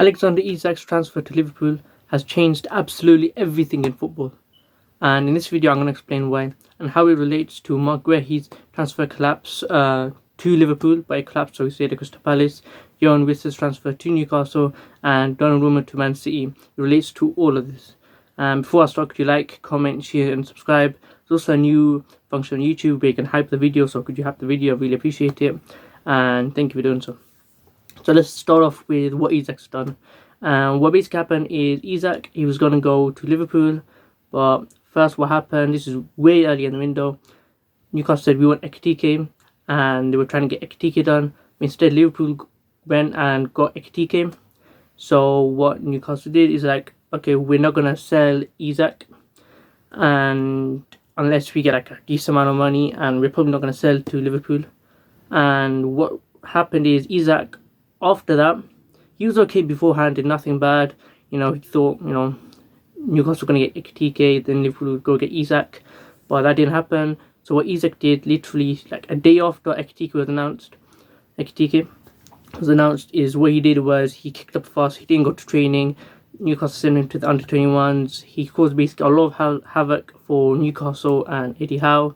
Alexander Isak's transfer to Liverpool has changed absolutely everything in football. And in this video, I'm going to explain why and how it relates to Mark Guehi's transfer collapse to Liverpool, by collapse, so we say, to Crystal Palace, Johan Wissa's transfer to Newcastle, and rumour to Man City. It relates to all of this. Before I start, could you like, comment, share, and subscribe? There's also a new function on YouTube where you can hype the video, so could you hype the video? I really appreciate it, and thank you for doing so. So let's start off with what Isak's done. What basically happened is Isak, he was going to go to Liverpool, but first what happened, this is way early in the window, Newcastle said we want Ekitike, and they were trying to get Ekitike done. Instead, Liverpool went and got Ekitike. So what Newcastle did is like, okay, we're not going to sell Isak, and unless we get like a decent amount of money, and we're probably not going to sell to Liverpool. And what happened is Isak, after that, he was okay beforehand, did nothing bad. He thought, Newcastle were going to get Ekitike, then Liverpool would go get Isak, but that didn't happen. So what Isak did, literally like a day after Ekitike was announced, is what he did was he kicked up fast. He didn't go to training. Newcastle sent him to the under-21s. He caused basically a lot of havoc for Newcastle and Eddie Howe.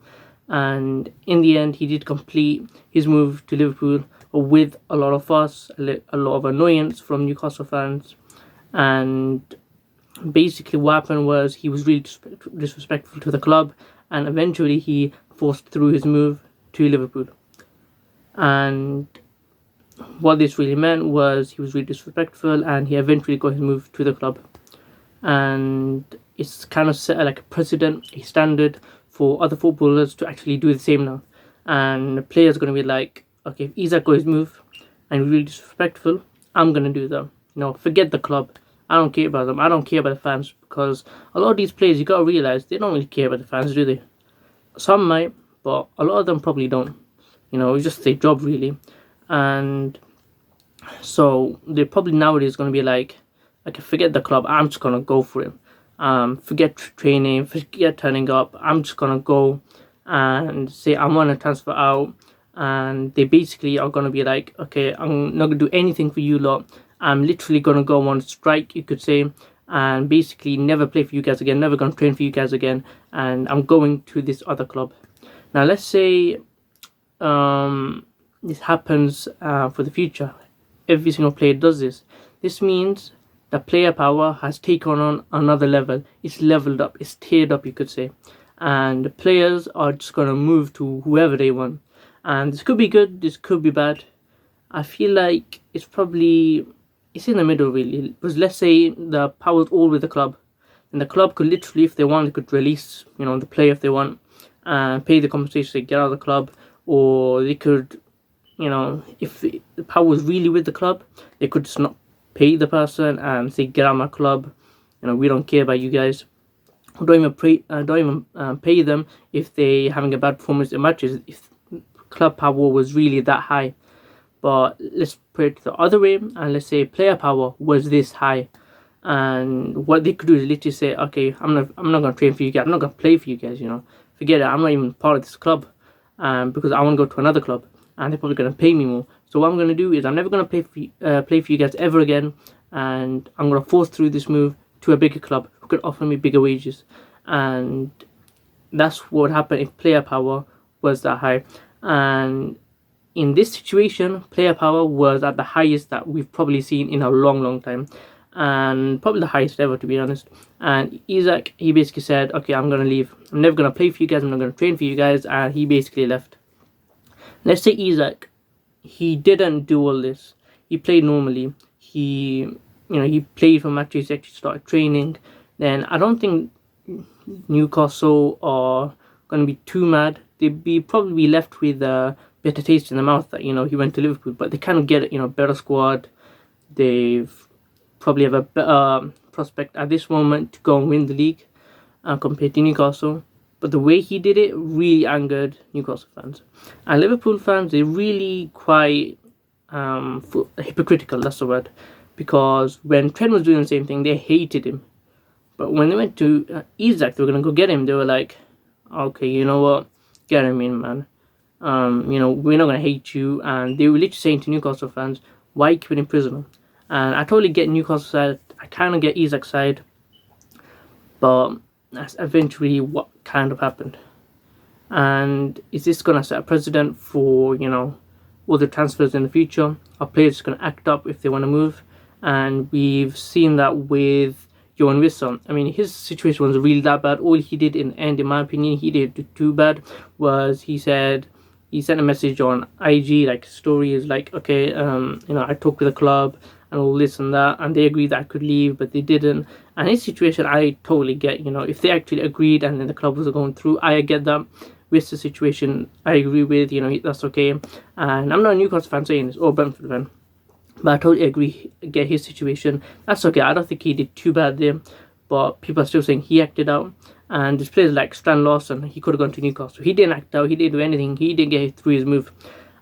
And in the end, he did complete his move to Liverpool with a lot of fuss, a lot of annoyance from Newcastle fans. And basically what happened was he was really disrespectful to the club, and eventually he forced through his move to Liverpool. And what this really meant was he was really disrespectful, and he eventually got his move to the club. And it's kind of set like a precedent, a standard for other footballers to actually do the same now. And the players are going to be like, okay, if Isak got his move and really disrespectful, I'm going to do them. Forget the club. I don't care about them. I don't care about the fans, because a lot of these players, you got to realize, they don't really care about the fans, do they? Some might, but a lot of them probably don't. It's just their job, really. And so they're probably nowadays going to be like, okay, forget the club. I'm just going to go for it. Forget training, forget turning up. I'm just going to go and say I want to transfer out. And they basically are going to be like, okay, I'm not going to do anything for you lot. I'm literally going to go on strike, you could say, and basically never play for you guys again, never going to train for you guys again, and I'm going to this other club. Now, let's say this happens for the future. Every single player does this. This means the player power has taken on another level. It's leveled up, it's tiered up, you could say. And the players are just going to move to whoever they want. And this could be good, this could be bad. I feel like it's in the middle, really. Because let's say the power's all with the club, and the club could literally, if they want, they could release, the player if they want, and pay the compensation to get out of the club. Or they could, if the power was really with the club, they could just not pay the person and say, get out of my club. We don't care about you guys. Don't even pay them if they're having a bad performance in matches, if club power was really that high. But let's put it the other way, and let's say player power was this high, and what they could do is literally say, okay, I'm not going to train for you guys, I'm not going to play for you guys, forget it, I'm not even part of this club, because I want to go to another club, and they're probably going to pay me more. So what I'm going to do is I'm never going to play for you guys ever again, and I'm going to force through this move to a bigger club who could offer me bigger wages. And that's what would happen if player power was that high. And in this situation, player power was at the highest that we've probably seen in a long time, and probably the highest ever, to be honest. And Isak, he basically said, okay, I'm going to leave. I'm never going to play for you guys, I'm not going to train for you guys, and he basically left. Let's say Isak, he didn't do all this. He played normally. He played for matches, he actually started training. Then I don't think Newcastle are going to be too mad. They'd probably be left with better taste in the mouth that he went to Liverpool, but they kind of get it, better squad. They've probably have a better prospect at this moment to go and win the league compared to Newcastle. But the way he did it really angered Newcastle fans, and Liverpool fans, they're really quite hypocritical, that's the word, because when Trent was doing the same thing, they hated him, but when they went to Isak, they were going to go get him, they were like, okay, you know what, get him in, man. We're not going to hate you. And they were literally saying to Newcastle fans, why keep him in prison? And I totally get Newcastle side. I kind of get Isak's side, but that's eventually what kind of happened. And is this gonna set a precedent for other transfers in the future? Are players gonna act up if they want to move? And we've seen that with Johan Wissa. I mean, his situation was really that bad. All he did in the end, in my opinion, he did too bad, was he sent a message on IG, like story is like, okay, I talked with the club and all this and that, and they agreed that I could leave, but they didn't. And his situation, I totally get. If they actually agreed and then the club was going through, I get that. With the situation, I agree with. That's okay. And I'm not a Newcastle fan saying this, or Brentford fan, but I totally agree. Get his situation. That's okay. I don't think he did too bad there, but people are still saying he acted out. And there's players like Stan Lawson, he could have gone to Newcastle. He didn't act out. He didn't do anything. He didn't get through his move,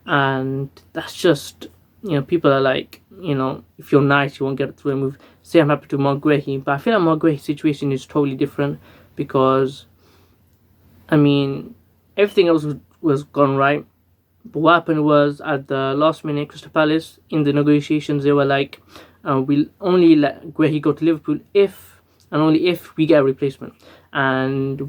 and that's just people are like, if you're nice, you won't get through a move. Same happened to Marguehi, but I feel like Marguehi's situation is totally different because, I mean, everything else was gone right. But what happened was, at the last minute, Crystal Palace, in the negotiations, they were like, we'll only let Guehi go to Liverpool if and only if we get a replacement. And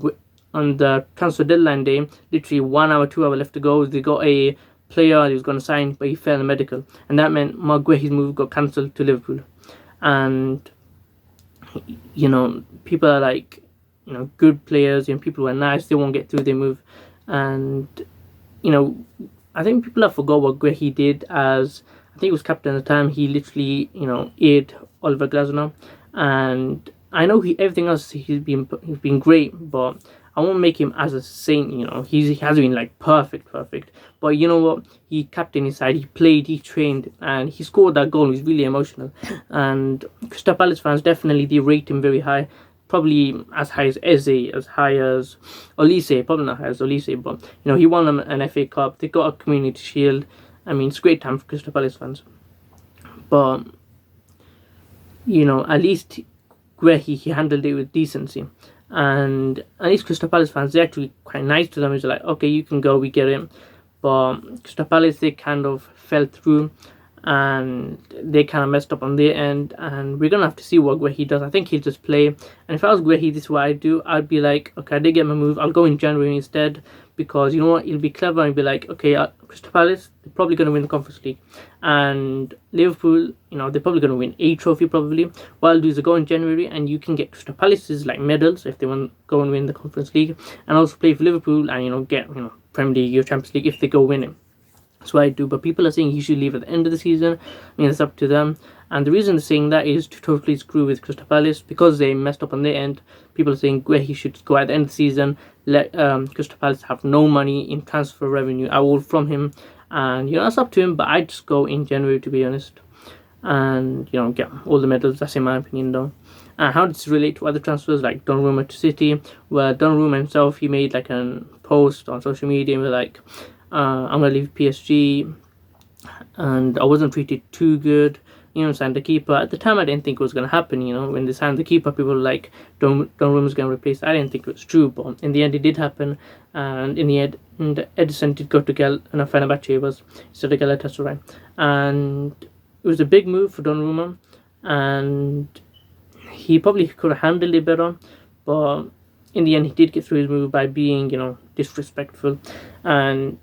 on the transfer deadline day, literally 1 hour, 2 hours left to go, they got a player he was going to sign, but he failed the medical. And that meant Guehi's move got cancelled to Liverpool. And, people are like, good players, people who are nice, they won't get through their move. And I think people have forgot what Guehi did. As I think he was captain at the time, he literally aided Oliver Glasner. And I know everything else he's been great, but I won't make him as a saint. He hasn't been like perfect, but you know what, he captained his side, he played, he trained, and he scored that goal. It was really emotional. And Crystal Palace fans, definitely they rate him very high. Probably as high as Eze, as high as Olise, probably not high as Olise, but he won them an FA Cup, they got a Community Shield. I mean, it's a great time for Crystal Palace fans. But at least Guehi, he handled it with decency. And at least Crystal Palace fans, they're actually quite nice to them. It's like, okay, you can go, we get it. But Crystal Palace, they kind of fell through, and they kind of messed up on their end, and we're gonna have to see what Guehi does. I think he'll just play. And if I was Guehi, this is what I'd do. I'd be like, okay, I did get my move, I'll go in January instead, because you know what, he'll be clever and be like, okay, Crystal Palace, they're probably gonna win the Conference League, and Liverpool, they're probably gonna win a trophy probably. What I'll do is I'll go in January, and you can get Crystal Palace's like medals if they want to go and win the Conference League, and also play for Liverpool and get Premier League or Champions League if they go winning. That's what I do. But people are saying he should leave at the end of the season. I mean, it's up to them. And the reason they're saying that is to totally screw with Crystal Palace, because they messed up on their end. People are saying he should go at the end of the season, let Crystal Palace have no money in transfer revenue at all from him, and that's up to him. But I'd just go in January, to be honest, and get all the medals. That's in my opinion, though. And how does this relate to other transfers like Donnarumma to City? Where Donnarumma himself, he made like a post on social media and was like, I'm gonna leave PSG, and I wasn't treated too good. Signed the keeper. At the time, I didn't think it was gonna happen. When they signed the keeper, people were like, Donnarumma's gonna replace. I didn't think it was true, but in the end, it did happen. And in the end, Edison did go to Fenerbahce was instead of Galatasaray, and it was a big move for Donnarumma, and he probably could have handled it better, but in the end, he did get through his move by being, disrespectful. And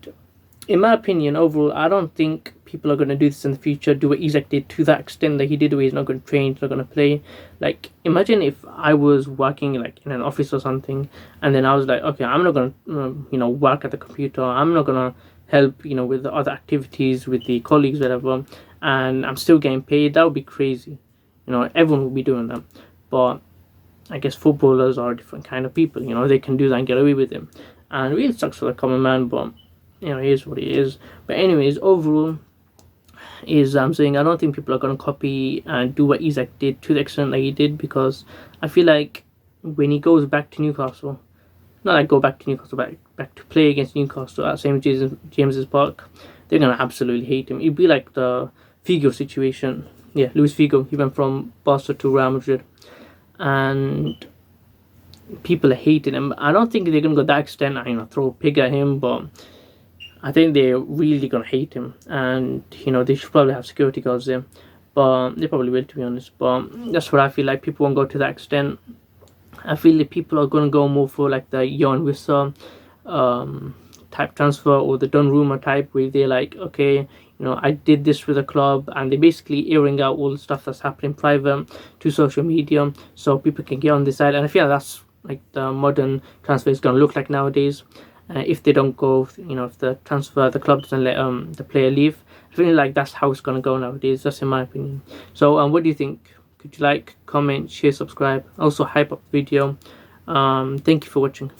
in my opinion, overall, I don't think people are going to do this in the future, do what Isak did to that extent that he did, where he's not going to train, he's not going to play. Like, imagine if I was working, like, in an office or something, and then I was like, okay, I'm not going to, work at the computer, I'm not going to help, with the other activities, with the colleagues, whatever, and I'm still getting paid. That would be crazy. Everyone would be doing that. But I guess footballers are a different kind of people, they can do that and get away with it. And it really sucks for the common man, but it is what it is. But anyways, overall, I'm saying I don't think people are going to copy and do what Isak did to the extent that he did, because I feel like when he goes back to Newcastle, not like go back to Newcastle, back to play against Newcastle at St. James's Park, they're going to absolutely hate him. It'd be like the Figo situation. Yeah, Luis Figo, he went from Barca to Real Madrid, and people are hating him. I don't think they're going to go that extent and throw a pig at him, but I think they're really going to hate him, and they should probably have security guards there. but they probably will, to be honest. But that's what I feel like. People won't go to that extent. I feel like people are going to go more for like the Jan Wissa type transfer, or the done rumor type, where they're like, okay, I did this with a club, and they're basically airing out all the stuff that's happening private to social media, so people can get on this side. And I feel like that's like the modern transfer is going to look like nowadays. If they don't go, if the club doesn't let the player leave, I feel like that's how it's going to go nowadays. That's in my opinion. So what do you think? Could you like, comment, share, subscribe? Also hype up the video. Thank you for watching.